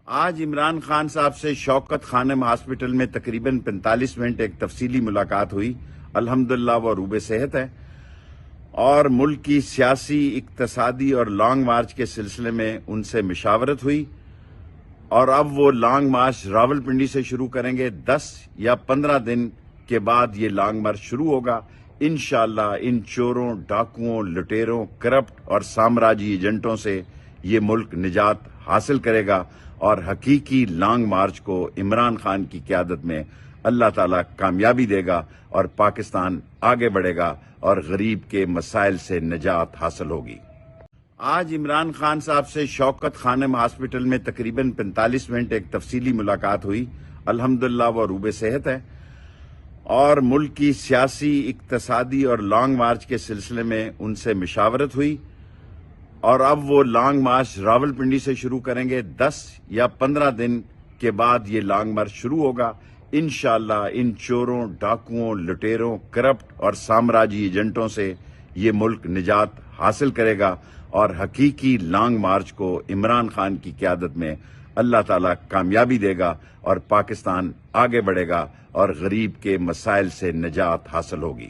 آج عمران خان صاحب سے شوکت خانم ہاسپٹل میں تقریباً 45 منٹ ایک تفصیلی ملاقات ہوئی۔ الحمدللہ وہ روبِ صحت ہے اور ملک کی سیاسی، اقتصادی اور لانگ مارچ کے سلسلے میں ان سے مشاورت ہوئی اور اب وہ لانگ مارچ راولپنڈی سے شروع کریں گے۔ 10 یا 15 دن کے بعد یہ لانگ مارچ شروع ہوگا۔ انشاءاللہ ان چوروں، ڈاکوؤں، لٹیروں، کرپٹ اور سامراجی ایجنٹوں سے یہ ملک نجات حاصل کرے گا اور حقیقی لانگ مارچ کو عمران خان کی قیادت میں اللہ تعالیٰ کامیابی دے گا اور پاکستان آگے بڑھے گا اور غریب کے مسائل سے نجات حاصل ہوگی۔ آج عمران خان صاحب سے شوکت خانم ہاسپٹل میں تقریباً 45 منٹ ایک تفصیلی ملاقات ہوئی۔ الحمدللہ وہ روبِ صحت ہے اور ملک کی سیاسی، اقتصادی اور لانگ مارچ کے سلسلے میں ان سے مشاورت ہوئی اور اب وہ لانگ مارچ راولپنڈی سے شروع کریں گے۔ 10 یا 15 دن کے بعد یہ لانگ مارچ شروع ہوگا۔ انشاءاللہ ان چوروں، ڈاکوؤں، لٹیروں، کرپٹ اور سامراجی ایجنٹوں سے یہ ملک نجات حاصل کرے گا اور حقیقی لانگ مارچ کو عمران خان کی قیادت میں اللہ تعالیٰ کامیابی دے گا اور پاکستان آگے بڑھے گا اور غریب کے مسائل سے نجات حاصل ہوگی۔